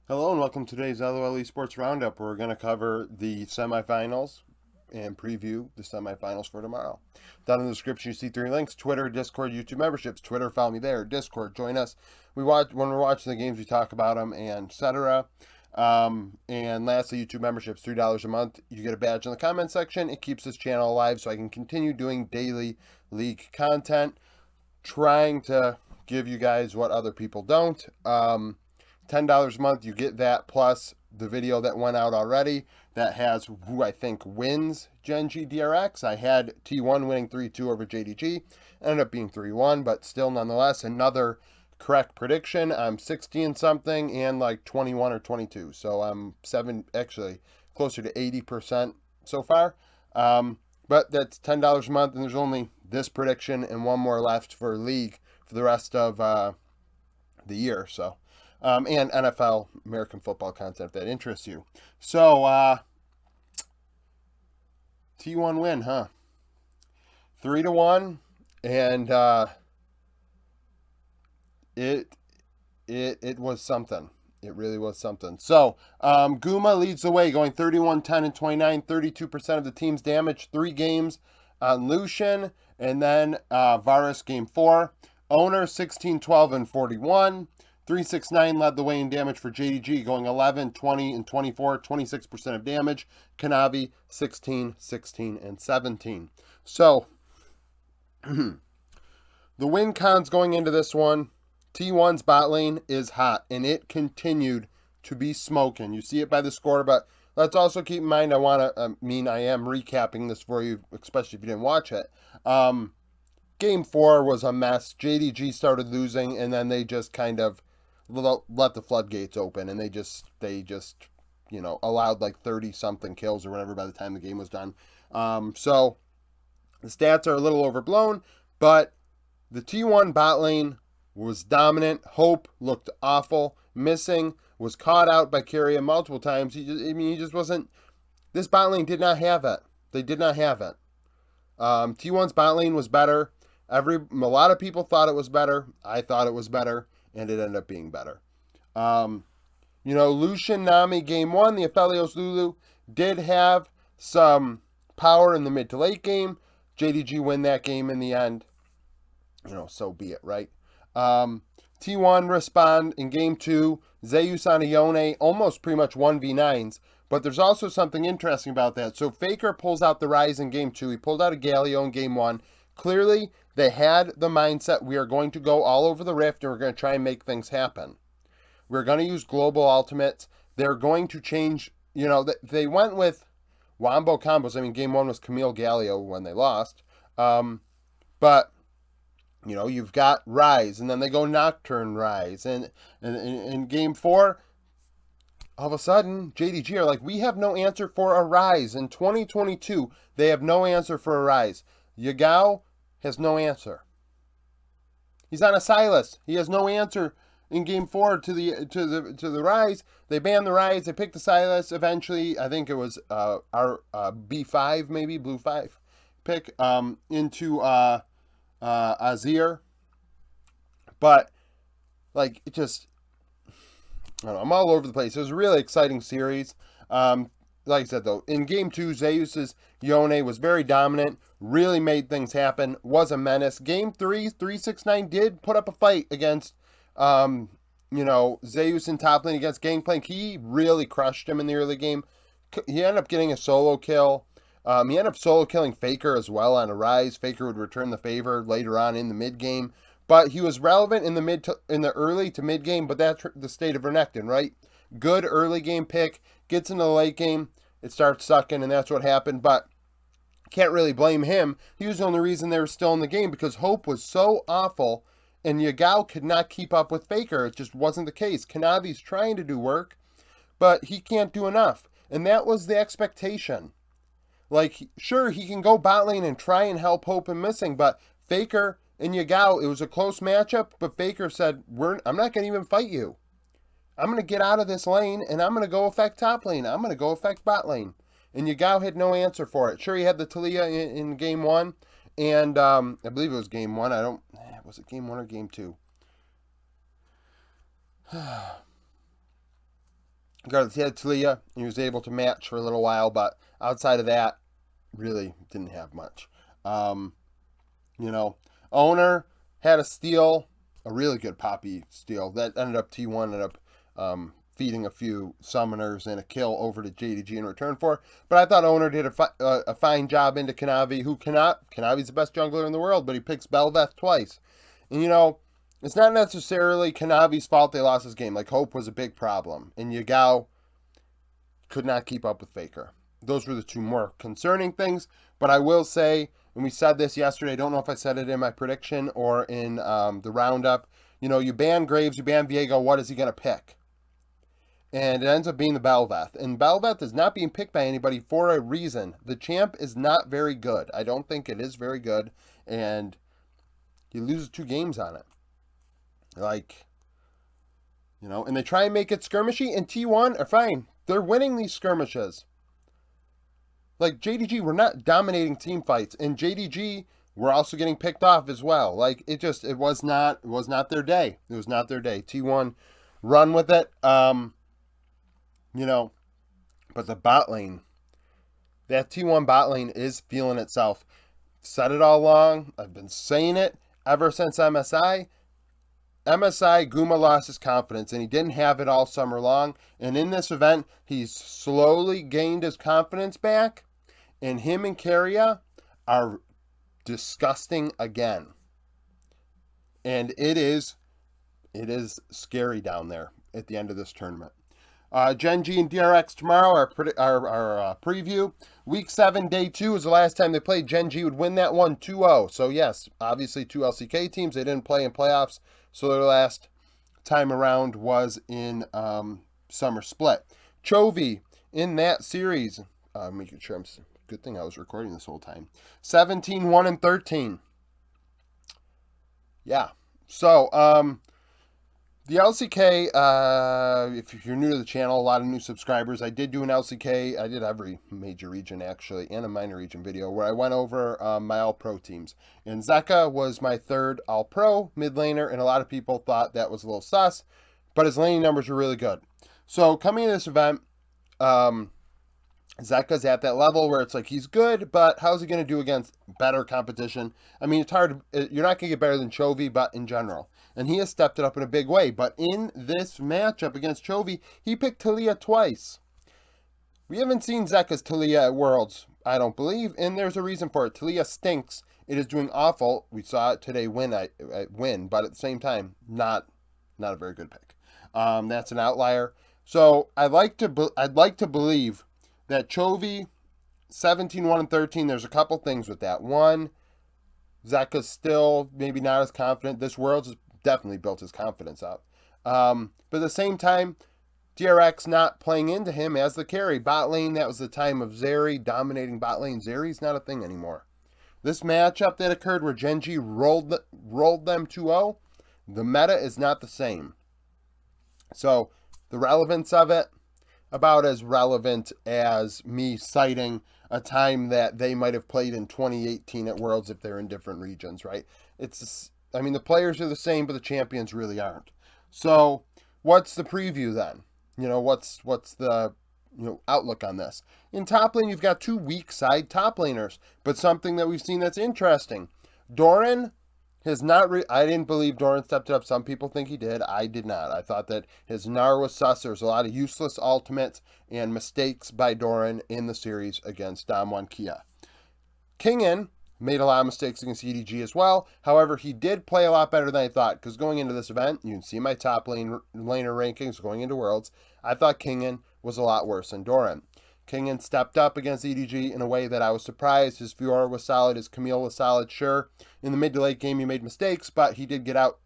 Hello and welcome to today's LOL Esports Roundup, where we're going to cover the semifinals and preview the semifinals for tomorrow. Down in the description, you see 3 links: Twitter, Discord, YouTube memberships. Twitter, follow me there. Discord, join us. When we're watching the games, we talk about them and etc. And lastly, YouTube memberships, $3 a month. You get a badge in the comment section. It keeps this channel alive so I can continue doing daily league content, trying to give you guys what other people don't. $10 a month, you get that plus the video that went out already that has who I think wins GEN DRX. I had T1 winning 3-2 over JDG. Ended up being 3-1, but still nonetheless another correct prediction. I'm 16 something and like 21 or 22. So I'm actually closer to 80% so far. But that's $10 a month, and there's only this prediction and one more left for league for the rest of the year. So and NFL, American football content if that interests you. So, T1 win, huh? 3-1, and it was something. It really was something. So, Guma leads the way, going 31, 10, and 29. 32% of the team's damage, 3 games on Lucian, and then Varus game 4. Owner 16, 12, and 41. 369 led the way in damage for JDG, going 11, 20, and 24, 26% of damage. Kanavi 16, 16, and 17. So, the win cons going into this one: T1's bot lane is hot, and it continued to be smoking. You see it by the score, but let's also keep in mind, I am recapping this for you, especially if you didn't watch it. Game 4 was a mess. JDG started losing, and then they just kind of let the floodgates open, and they just allowed like 30 something kills or whatever by the time the game was done. So the stats are a little overblown, but the T1 bot lane was dominant. Hope looked awful. Missing was caught out by Kyria multiple times. He just wasn't. This bot lane did not have it. They did not have it. T1's bot lane was better. A lot of people thought it was better. I thought it was better, and it ended up being better. Lucian Nami game 1, the Aphelios Lulu did have some power in the mid to late game. JDG win that game in the end. So be it, right? T1 respond in game 2. Zeus on Ione, almost pretty much 1v9s. But there's also something interesting about that. So Faker pulls out the Rise in game 2. He pulled out a Galio in game 1. Clearly, they had the mindset, we are going to go all over the Rift and we're going to try and make things happen. We're going to use global ultimates. They're going to change, they went with Wombo combos. I mean, game 1 was Camille Galio when they lost. But, you've got Rise, and then they go Nocturne Rise. And in game 4, all of a sudden, JDG are like, we have no answer for a Rise. In 2022, they have no answer for a Rise. Yagao has no answer. He's on a Silas. He has no answer in game 4 to the Rise. They banned the Rise. They picked the Silas. Eventually, I think it was our B5, maybe Blue 5 pick into Azir. But it just, I don't know, I'm all over the place. It was a really exciting series. Like I said, though, in game 2, Zeus's Yone was very dominant, really made things happen, was a menace. Game 3, 369 did put up a fight against, Zeus in top lane against Gangplank. He really crushed him in the early game. He ended up getting a solo kill. He ended up solo killing Faker as well on a Rise. Faker would return the favor later on in the mid game. But he was relevant in the early to mid game, but that's the state of Renekton, right? Good early game pick, gets into the late game, it starts sucking, and that's what happened. But can't really blame him. He was the only reason they were still in the game, because Hope was so awful, and Yagao could not keep up with Faker. It just wasn't the case. Kanavi's trying to do work, but he can't do enough. And that was the expectation. Sure, he can go bot lane and try and help Hope and Missing, but Faker and Yagao, it was a close matchup, but Faker said, I'm not going to even fight you. I'm going to get out of this lane, and I'm going to go affect top lane. I'm going to go affect bot lane. And Yagao had no answer for it. Sure, he had the Talia in game 1, and I believe it was game 1. Was it game 1 or game 2? Regardless, he had Talia. He was able to match for a little while, but outside of that, really didn't have much. Um, you know, Owner had a steal, a really good Poppy steal that ended up T1 ended up feeding a few summoners and a kill over to JDG in return for. But I thought Owner did a fine job into Kanavi, who Kanavi's the best jungler in the world, but he picks Belveth twice. And it's not necessarily Kanavi's fault they lost this game. Like, Hope was a big problem, and Yagao could not keep up with Faker. Those were the two more concerning things. But I will say, and we said this yesterday, I don't know if I said it in my prediction or in the roundup, you ban Graves, you ban Viego, what is he going to pick? And it ends up being the Belveth. And Belveth is not being picked by anybody for a reason. The champ is not very good. I don't think it is very good. And he loses 2 games on it. And they try and make it skirmishy, and T1 are fine. They're winning these skirmishes. Like, JDG, we're not dominating team fights. And JDG, we're also getting picked off as well. Like, it was not their day. It was not their day. T1, run with it. But the bot lane, that T1 bot lane is feeling itself. Said it all along. I've been saying it ever since MSI. Guma lost his confidence, and he didn't have it all summer long. And in this event, he's slowly gained his confidence back. And him and Keria are disgusting again. And it is scary down there at the end of this tournament. GEN and DRX tomorrow, our preview. Week 7, Day 2 is the last time they played. GEN would win that one 2-0. So, yes, obviously 2 LCK teams. They didn't play in playoffs, so their last time around was in Summer Split. Chovy in that series, making sure good thing I was recording this whole time. 17-1 and 13. Yeah. So, the LCK, if you're new to the channel, a lot of new subscribers. I did do an LCK. I did every major region, actually, and a minor region video where I went over my All-Pro teams. And Zeka was my 3rd All-Pro mid laner, and a lot of people thought that was a little sus, but his laning numbers were really good. So coming into this event, Zeka's at that level where it's like he's good, but how's he going to do against better competition? I mean, it's hard. You're not going to get better than Chovy, but in general. And he has stepped it up in a big way. But in this matchup against Chovy, he picked Talia twice. We haven't seen Zeka's Talia at Worlds, I don't believe, and there's a reason for it. Talia stinks. It is doing awful. We saw it today win, but at the same time, not a very good pick. That's an outlier. So I'd like to believe that Chovy, 17-1 and 13, there's a couple things with that. One, Zeka's still maybe not as confident. This Worlds has definitely built his confidence up. But at the same time, DRX not playing into him as the carry. Bot lane, that was the time of Zeri dominating bot lane. Zeri's not a thing anymore. This matchup that occurred where GEN rolled them 2-0, the meta is not the same. So the relevance of it, about as relevant as me citing a time that they might have played in 2018 at Worlds if they're in different regions, right? The players are the same, but the champions really aren't. So what's the preview then? What's the outlook on this? In top lane, you've got 2 weak side top laners, but something that we've seen that's interesting. Doran has not. I didn't believe Doran stepped it up. Some people think he did. I did not. I thought that his Gnar was sus. There was a lot of useless ultimates and mistakes by Doran in the series against Damwon Kia. Kingen made a lot of mistakes against EDG as well. However, he did play a lot better than I thought, because going into this event, you can see my top laner rankings going into Worlds. I thought Kingen was a lot worse than Doran. Kingen stepped up against EDG in a way that I was surprised. His Fiora was solid. His Camille was solid. Sure, in the mid to late game, he made mistakes, but he did get out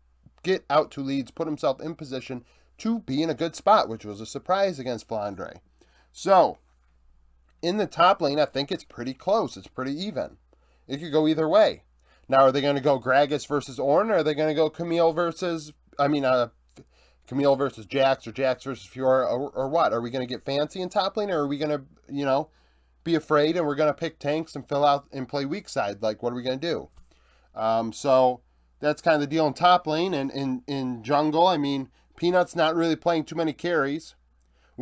2 leads, put himself in position to be in a good spot, which was a surprise against Flandre. So, in the top lane, I think it's pretty close. It's pretty even. It could go either way. Now, are they going to go Gragas versus Ornn, or are they going to go Camille versus Jax, or Jax versus Fiora, or what? Are we going to get fancy in top lane, or are we going to, be afraid and we're going to pick tanks and fill out and play weak side? Like, what are we going to do? So that's kind of the deal in top lane. And in jungle, Peanut's not really playing too many carries.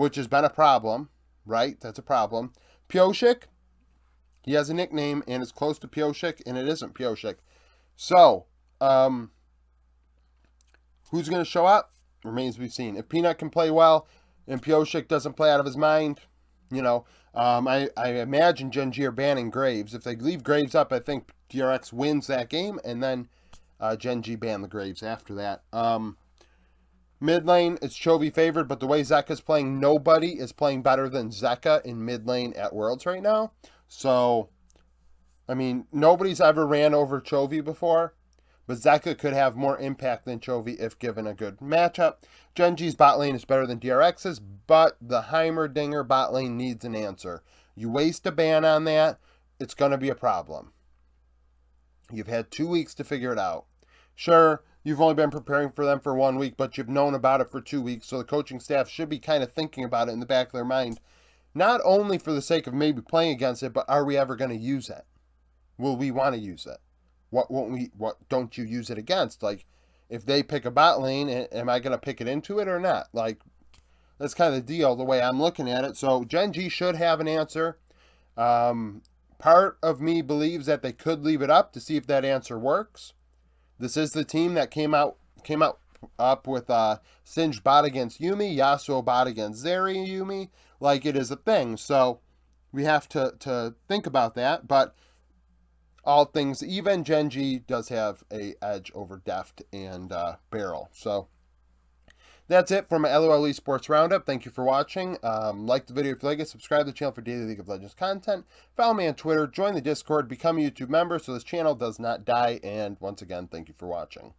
which has been a problem, right? That's a problem. Pioshik, he has a nickname, and it's close to Pioshik, and it isn't Pioshik. So, who's going to show up? Remains to be seen. If Peanut can play well, and Pioshik doesn't play out of his mind, I imagine Gen G are banning Graves. If they leave Graves up, I think DRX wins that game, and then Gen G ban the Graves after that. Mid lane, it's Chovy favored, but the way Zeka's playing, nobody is playing better than Zeka in mid lane at Worlds right now. So, I mean, nobody's ever ran over Chovy before, but Zeka could have more impact than Chovy if given a good matchup. Gen G's bot lane is better than DRX's, but the Heimerdinger bot lane needs an answer. You waste a ban on that, it's going to be a problem. You've had 2 weeks to figure it out. Sure, you've only been preparing for them for 1 week, but you've known about it for 2 weeks, so the coaching staff should be kind of thinking about it in the back of their mind, not only for the sake of maybe playing against it, but are we ever going to use it? Will we want to use it? What don't you use it against? Like, if they pick a bot lane, am I going to pick it into it or not? Like, that's kind of the deal, the way I'm looking at it. So Gen G should have an answer. Part of me believes that they could leave it up to see if that answer works. This is the team that came up with Singed bot against Yuumi, Yasuo bot against Zeri Yuumi. Like, it is a thing. So we have to think about that. But all things even, Gen G does have a edge over Deft and Barrel. So that's it from my LOL Esports Roundup. Thank you for watching. Like the video if you like it. Subscribe to the channel for daily League of Legends content. Follow me on Twitter. Join the Discord. Become a YouTube member so this channel does not die. And once again, thank you for watching.